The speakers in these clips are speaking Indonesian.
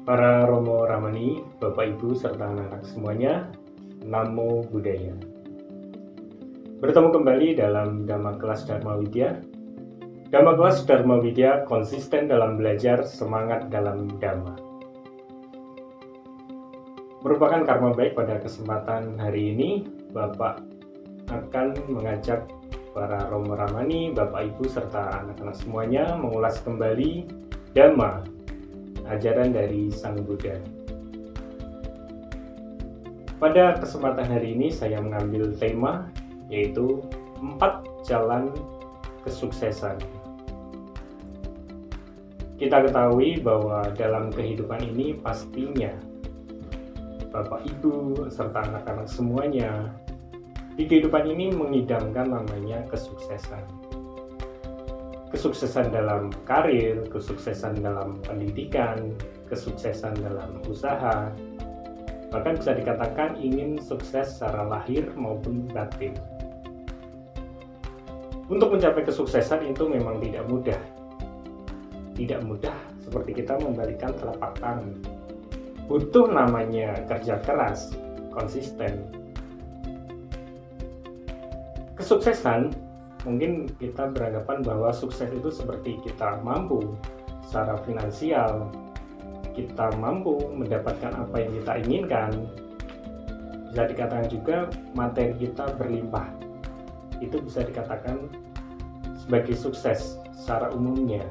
Para Romo Ramani, Bapak Ibu serta anak-anak semuanya, Namo Buddhaya. Bertemu kembali dalam Dhamma Kelas Dharma Widya. Dhamma Kelas Dharma Widya konsisten dalam belajar, semangat dalam Dhamma. Merupakan karma baik pada kesempatan hari ini, Bapak akan mengajak para Romo Ramani, Bapak Ibu serta anak-anak semuanya mengulas kembali Dhamma, ajaran dari Sang Buddha. Pada kesempatan hari ini saya mengambil tema yaitu 4 jalan kesuksesan. Kita ketahui bahwa dalam kehidupan ini pastinya Bapak Ibu serta anak-anak semuanya di kehidupan ini mengidamkan namanya kesuksesan. Kesuksesan dalam karir, kesuksesan dalam pendidikan, kesuksesan dalam usaha, bahkan bisa dikatakan ingin sukses secara lahir maupun batin. Untuk mencapai kesuksesan itu memang tidak mudah. Tidak mudah seperti kita membalikkan telapak tangan. Butuh namanya kerja keras, konsisten. Kesuksesan, mungkin kita beranggapan bahwa sukses itu seperti kita mampu secara finansial, kita mampu mendapatkan apa yang kita inginkan. Bisa dikatakan juga materi kita berlimpah. Itu bisa dikatakan sebagai sukses secara umumnya.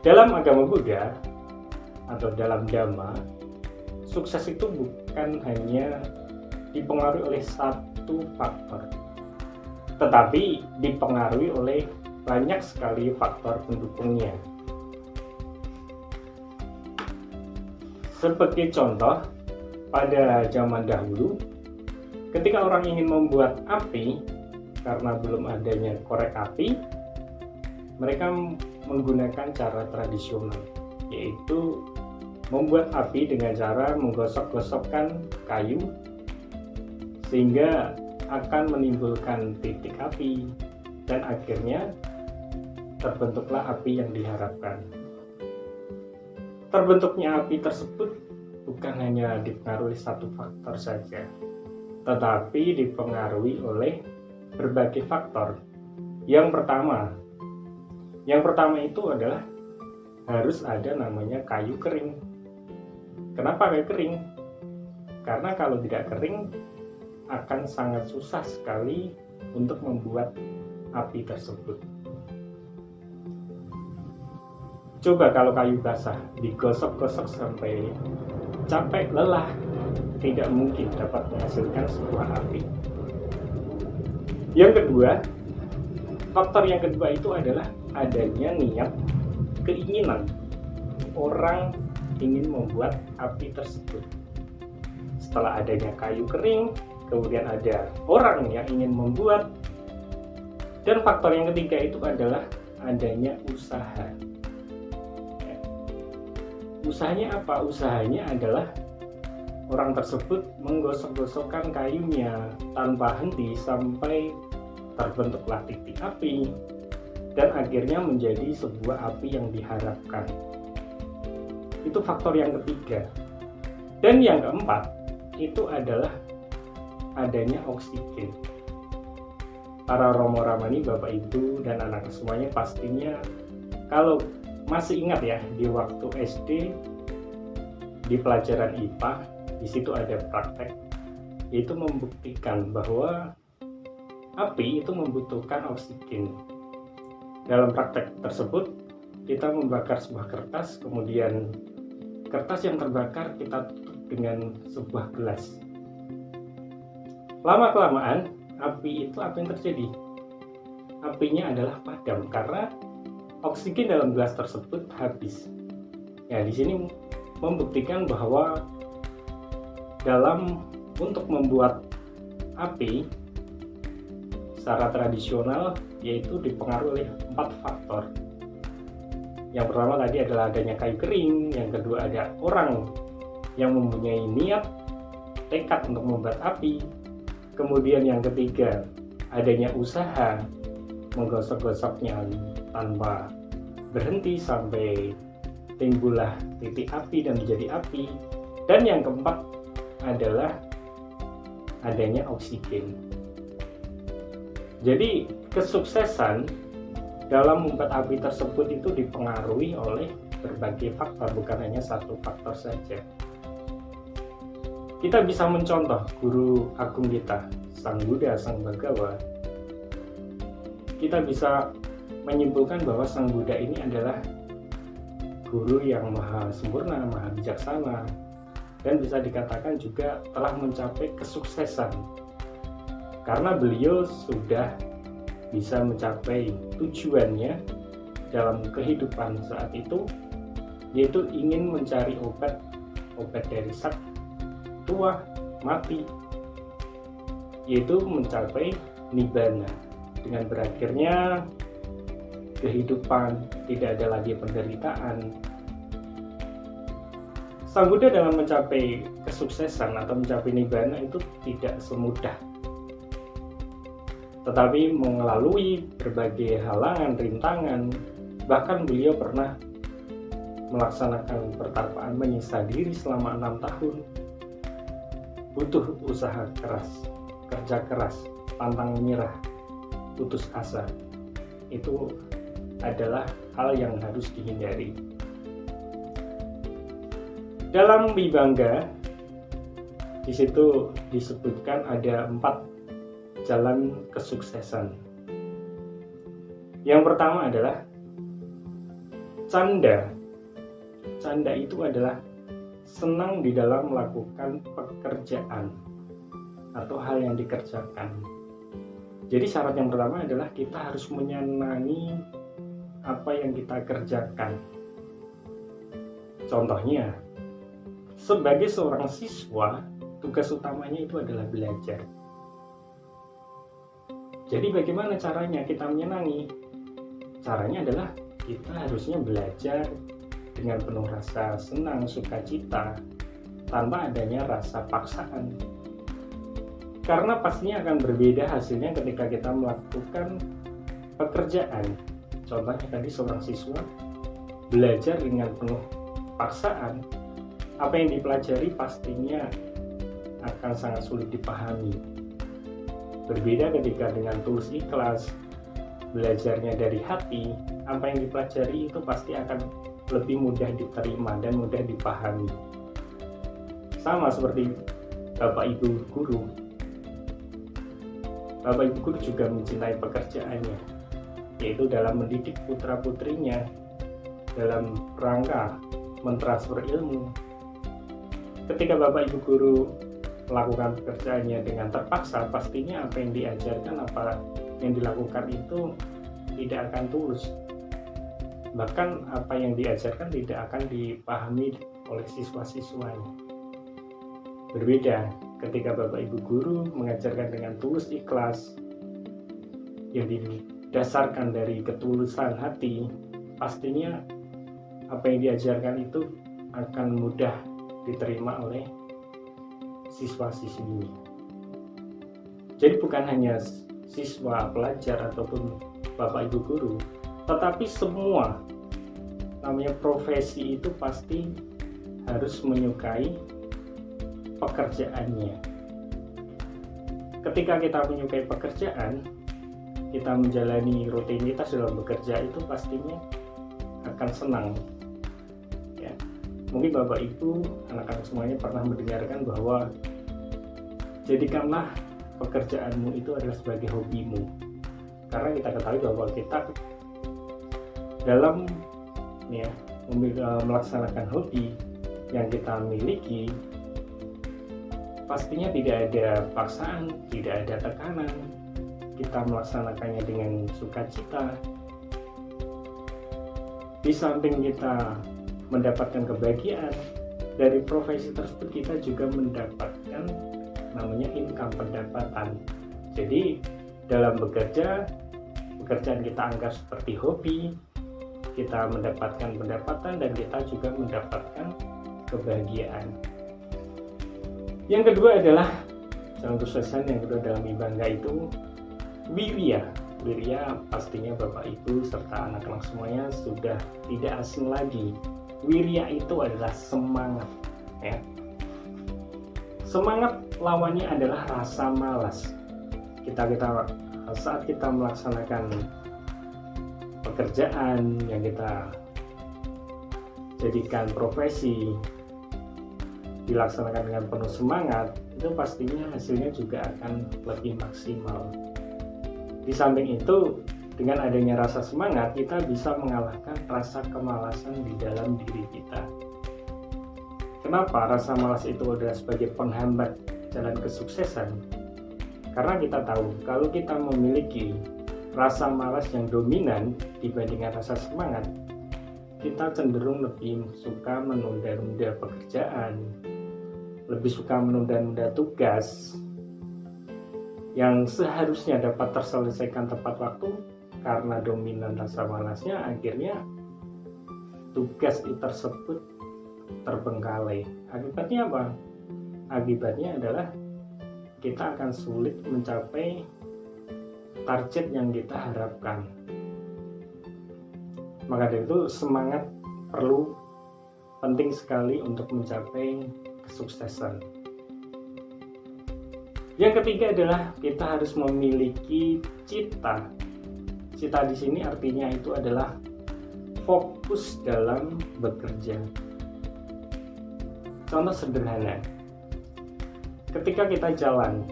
Dalam agama Buddha atau dalam Dhamma, sukses itu bukan hanya dipengaruhi oleh satu faktor, tetapi dipengaruhi oleh banyak sekali faktor pendukungnya. Sebagai contoh, pada zaman dahulu, ketika orang ingin membuat api, karena belum adanya korek api, mereka menggunakan cara tradisional, yaitu membuat api dengan cara menggosok-gosokkan kayu, sehingga akan menimbulkan titik api dan akhirnya terbentuklah api yang diharapkan. Terbentuknya api tersebut bukan hanya dipengaruhi satu faktor saja, tetapi dipengaruhi oleh berbagai faktor. Yang pertama itu adalah harus ada namanya kayu kering. Kenapa kayu kering? Karena kalau tidak kering akan sangat susah sekali untuk membuat api tersebut. Coba kalau kayu basah digosok-gosok sampai capek lelah, tidak mungkin dapat menghasilkan sebuah api. Yang kedua, faktor yang kedua itu adalah adanya niat, keinginan orang ingin membuat api tersebut. Setelah adanya kayu kering, kemudian ada orang yang ingin membuat, dan faktor yang ketiga itu adalah adanya usaha. Usahanya apa? Usahanya adalah orang tersebut menggosok-gosokkan kayunya tanpa henti sampai terbentuklah titik api dan akhirnya menjadi sebuah api yang diharapkan. Itu faktor yang ketiga. Dan yang keempat itu adalah adanya oksigen. Para Romo Ramani, Bapak Ibu dan anak semuanya pastinya kalau masih ingat ya, di waktu SD di pelajaran IPA di situ ada praktek, yaitu membuktikan bahwa api itu membutuhkan oksigen. Dalam praktek tersebut kita membakar sebuah kertas, kemudian kertas yang terbakar kita tutup dengan sebuah gelas. Lama-kelamaan api itu apa yang terjadi? Apinya adalah padam karena oksigen dalam gelas tersebut habis. Ya, di sini membuktikan bahwa untuk membuat api secara tradisional yaitu dipengaruhi oleh 4 faktor. Yang pertama tadi adalah adanya kayu kering, yang kedua ada orang yang mempunyai niat, tekad untuk membuat api, kemudian yang ketiga adanya usaha, menggosok-gosoknya tanpa berhenti sampai timbullah titik api dan menjadi api. Dan yang keempat adalah adanya oksigen. Jadi kesuksesan dalam membuat api tersebut itu dipengaruhi oleh berbagai faktor, bukan hanya satu faktor saja. Kita bisa mencontoh guru agung kita, Sang Buddha, Sang Bhagawa. Kita bisa menyimpulkan bahwa Sang Buddha ini adalah guru yang maha sempurna, maha bijaksana, dan bisa dikatakan juga telah mencapai kesuksesan karena beliau sudah bisa mencapai tujuannya dalam kehidupan saat itu, yaitu ingin mencari obat dari sak tua mati, yaitu mencapai nibbana. Dengan berakhirnya kehidupan, tidak ada lagi penderitaan. Sang Buddha dalam mencapai kesuksesan atau mencapai nibbana itu tidak semudah, tetapi melalui berbagai halangan, rintangan. Bahkan beliau pernah melaksanakan pertapaan menyiksa diri selama 6 tahun. Butuh usaha keras, kerja keras, pantang menyerah, putus asa. Itu adalah hal yang harus dihindari. Dalam Vibhanga, di situ disebutkan ada 4 jalan kesuksesan. Yang pertama adalah canda. Canda itu adalah senang di dalam melakukan pekerjaan atau hal yang dikerjakan. Jadi syarat yang pertama adalah kita harus menyenangi apa yang kita kerjakan. Contohnya, sebagai seorang siswa, tugas utamanya itu adalah belajar. Jadi bagaimana caranya kita menyenangi? Caranya adalah kita harusnya belajar dengan penuh rasa senang, sukacita, tanpa adanya rasa paksaan. Karena pastinya akan berbeda hasilnya ketika kita melakukan pekerjaan. Contohnya tadi seorang siswa belajar dengan penuh paksaan, apa yang dipelajari pastinya akan sangat sulit dipahami. Berbeda ketika dengan tulus ikhlas, belajarnya dari hati, apa yang dipelajari itu pasti akan lebih mudah diterima dan mudah dipahami. Sama seperti Bapak Ibu guru. Bapak Ibu guru juga mencintai pekerjaannya, yaitu dalam mendidik putra-putrinya dalam rangka mentransfer ilmu. Ketika Bapak Ibu guru melakukan pekerjaannya dengan terpaksa, pastinya apa yang diajarkan, apa yang dilakukan itu tidak akan tulus. Bahkan apa yang diajarkan tidak akan dipahami oleh siswa-siswanya. Berbeda ketika Bapak Ibu guru mengajarkan dengan tulus ikhlas, yang didasarkan dari ketulusan hati, pastinya apa yang diajarkan itu akan mudah diterima oleh siswa-siswi. Jadi bukan hanya siswa, pelajar, ataupun Bapak Ibu guru, tetapi semua, namanya profesi itu pasti harus menyukai pekerjaannya. Ketika kita menyukai pekerjaan, kita menjalani rutinitas dalam bekerja, itu pastinya akan senang. Ya, mungkin Bapak Ibu, anak-anak semuanya pernah mendengarkan bahwa jadikanlah pekerjaanmu itu adalah sebagai hobimu. Karena kita ketahui bahwa kita dalam melaksanakan hobi yang kita miliki, pastinya tidak ada paksaan, tidak ada tekanan. Kita melaksanakannya dengan sukacita. Di samping kita mendapatkan kebahagiaan dari profesi tersebut, kita juga mendapatkan namanya income, pendapatan. Jadi dalam bekerja, pekerjaan kita anggap seperti hobi, kita mendapatkan pendapatan dan kita juga mendapatkan kebahagiaan. Yang kedua adalah jalan kesuksesan yang kedua dalam Vibhanga itu wirya. Wirya pastinya Bapak Ibu serta anak-anak semuanya sudah tidak asing lagi Wirya itu adalah semangat, ya. Semangat lawannya adalah rasa malas. Saat kita melaksanakan pekerjaan yang kita jadikan profesi, dilaksanakan dengan penuh semangat, itu pastinya hasilnya juga akan lebih maksimal. Di samping itu, dengan adanya rasa semangat, kita bisa mengalahkan rasa kemalasan di dalam diri kita. Kenapa rasa malas itu adalah sebagai penghambat jalan kesuksesan? Karena kita tahu, kalau kita memiliki rasa malas yang dominan dibandingkan rasa semangat, kita cenderung lebih suka menunda-nunda pekerjaan, lebih suka menunda-nunda tugas yang seharusnya dapat terselesaikan tepat waktu. Karena dominan rasa malasnya, akhirnya tugas tersebut terbengkalai. Akibatnya apa? Akibatnya adalah kita akan sulit mencapai target yang kita harapkan. Maka dari itu semangat penting sekali untuk mencapai kesuksesan. Yang ketiga adalah kita harus memiliki cita. Cita di sini artinya itu adalah fokus dalam bekerja. Contoh sederhana, ketika kita jalan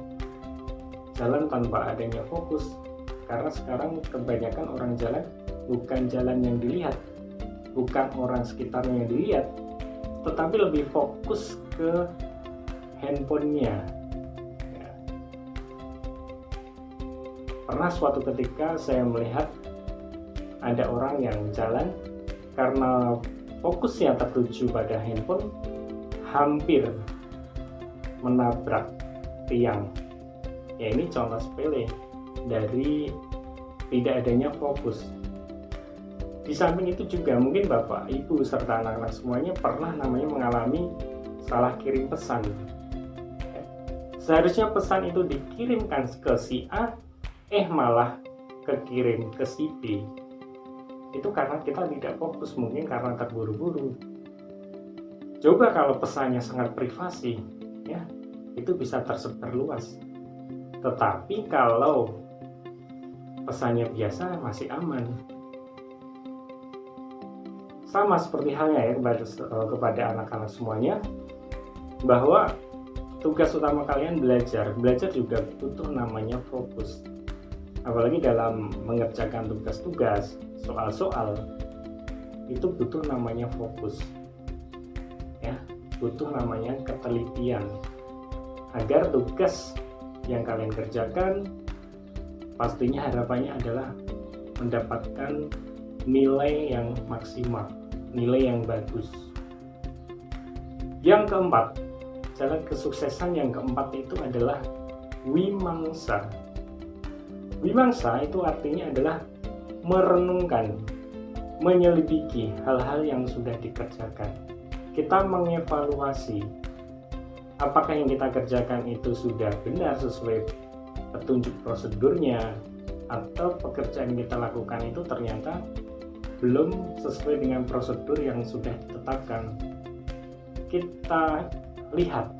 tanpa adanya fokus, karena sekarang kebanyakan orang jalan bukan jalan yang dilihat, bukan orang sekitarnya yang dilihat, tetapi lebih fokus ke handphonenya. Pernah suatu ketika saya melihat ada orang yang jalan karena fokusnya tertuju pada handphone, hampir menabrak tiang. Ya, ini contoh sepele dari tidak adanya fokus. Di samping itu juga mungkin Bapak, Ibu, serta anak-anak semuanya pernah mengalami salah kirim pesan. Seharusnya pesan itu dikirimkan ke si A, malah kekirim ke si B. Itu karena kita tidak fokus, mungkin karena terburu-buru. Coba kalau pesannya sangat privasi, ya, itu bisa tersebar luas. Tetapi kalau pesannya biasa, masih aman. Sama seperti halnya ya kepada anak-anak semuanya, bahwa tugas utama kalian belajar juga butuh namanya fokus. Apalagi dalam mengerjakan tugas-tugas, soal-soal, itu butuh namanya fokus. Ya, butuh namanya ketelitian. Agar tugas yang kalian kerjakan, pastinya harapannya adalah mendapatkan nilai yang maksimal, nilai yang bagus. Yang keempat, jalan kesuksesan yang keempat itu adalah wimangsa. Wimangsa itu artinya adalah merenungkan, menyelidiki hal-hal yang sudah dikerjakan. Kita mengevaluasi apakah yang kita kerjakan itu sudah benar sesuai petunjuk prosedurnya, atau pekerjaan yang kita lakukan itu ternyata belum sesuai dengan prosedur yang sudah ditetapkan. Kita lihat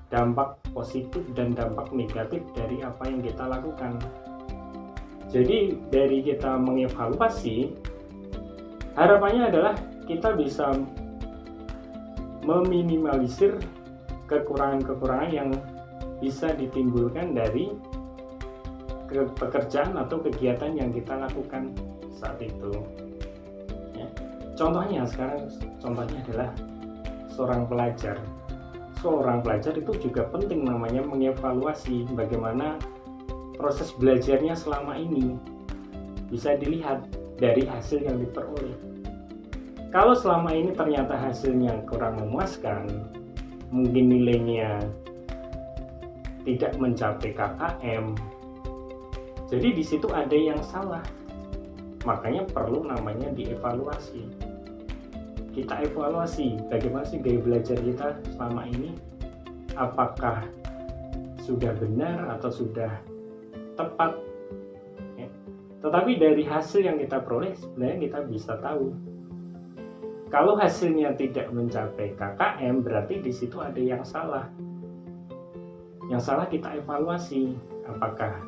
dampak positif dan dampak negatif dari apa yang kita lakukan. Jadi dari kita mengevaluasi, harapannya adalah kita bisa meminimalisir kekurangan-kekurangan yang bisa ditimbulkan dari pekerjaan atau kegiatan yang kita lakukan saat itu. Ya. Contohnya adalah seorang pelajar. Seorang pelajar itu juga penting mengevaluasi bagaimana proses belajarnya selama ini. Bisa dilihat dari hasil yang diperoleh. Kalau selama ini ternyata hasilnya kurang memuaskan, mungkin nilainya tidak mencapai KKM, jadi di situ ada yang salah. Makanya perlu dievaluasi. Kita evaluasi bagaimana sih gaya belajar kita selama ini, apakah sudah benar atau sudah tepat ya. Tetapi dari hasil yang kita peroleh sebenarnya kita bisa tahu Kalau hasilnya tidak mencapai KKM, berarti di situ ada yang salah. Yang salah kita evaluasi, apakah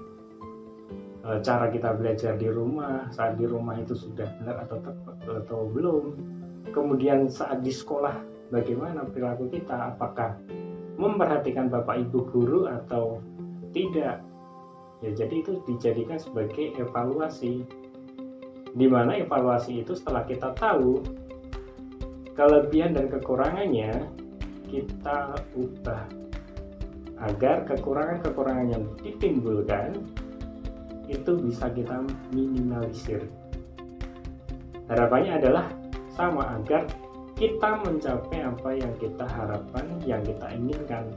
cara kita belajar di rumah, saat di rumah itu sudah benar atau belum. Kemudian saat di sekolah, bagaimana perilaku kita, apakah memperhatikan Bapak Ibu guru atau tidak. Ya, jadi itu dijadikan sebagai evaluasi, di mana evaluasi itu setelah kita tahu kelebihan dan kekurangannya, kita ubah agar kekurangan-kekurangan yang ditimbulkan itu bisa kita minimalisir. Harapannya adalah sama, agar kita mencapai apa yang kita harapkan, yang kita inginkan,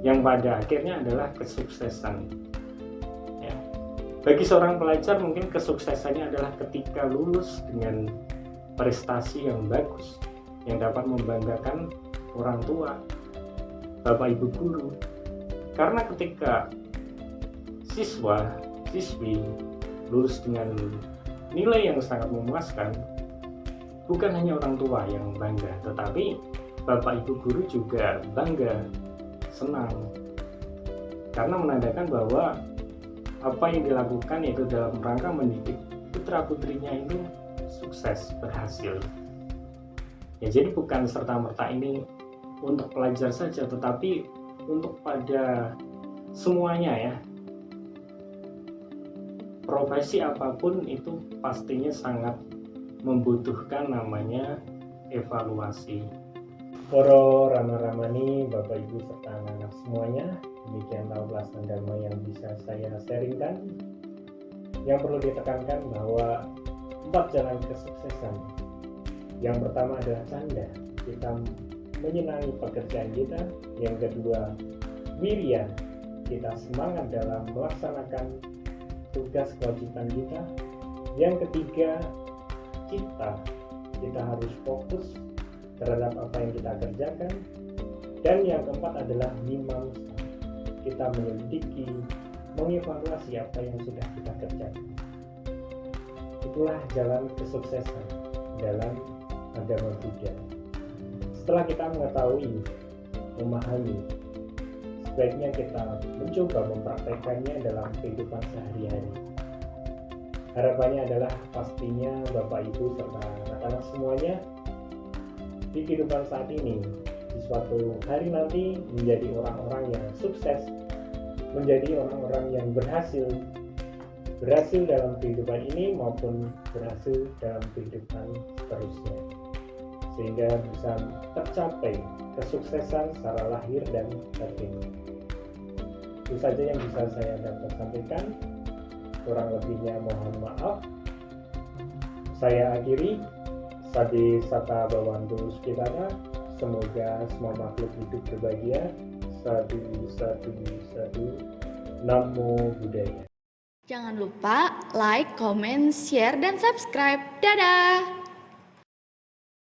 yang pada akhirnya adalah kesuksesan. Ya. Bagi seorang pelajar mungkin kesuksesannya adalah ketika lulus dengan prestasi yang bagus, yang dapat membanggakan orang tua, Bapak Ibu guru. Karena ketika siswi lulus dengan nilai yang sangat memuaskan, bukan hanya orang tua yang bangga, tetapi Bapak Ibu guru juga bangga, senang, karena menandakan bahwa apa yang dilakukan yaitu dalam rangka mendidik putra-putrinya itu sukses, berhasil. Ya, jadi bukan serta-merta ini untuk pelajar saja, tetapi untuk pada semuanya ya. Profesi apapun itu pastinya sangat membutuhkan namanya evaluasi. Para rama-ramani, Bapak Ibu serta anak-anak semuanya, demikian tahu ulasan Dharma yang bisa saya sharingkan. Yang perlu ditekankan bahwa 4 jalan kesuksesan. Yang pertama adalah canda, kita menyenangi pekerjaan kita. Yang kedua, wirya, kita semangat dalam melaksanakan tugas kewajiban kita. Yang ketiga, cita, kita harus fokus terhadap apa yang kita kerjakan. Dan yang keempat adalah mimamsa, kita menyelidiki, mengevaluasi apa yang sudah kita kerjakan. Itulah jalan kesuksesan dalam agama Buddha. Setelah kita mengetahui, memahami, sebaiknya kita mencoba mempraktekannya dalam kehidupan sehari-hari. Harapannya adalah pastinya Bapak Ibu serta anak-anak semuanya di kehidupan saat ini, di suatu hari nanti menjadi orang-orang yang sukses, menjadi orang-orang yang berhasil dalam kehidupan ini maupun berhasil dalam kehidupan seterusnya, sehingga bisa tercapai kesuksesan secara lahir dan batin. Itu saja yang bisa saya dapat sampaikan, kurang lebihnya mohon maaf. Saya akhiri. Sadi Sata Bawantu Sukitana, semoga semua makhluk hidup berbahagia. Sadu, sadu, sadu. Namo Buddhaya. Jangan lupa like, comment, share, dan subscribe. Dadah!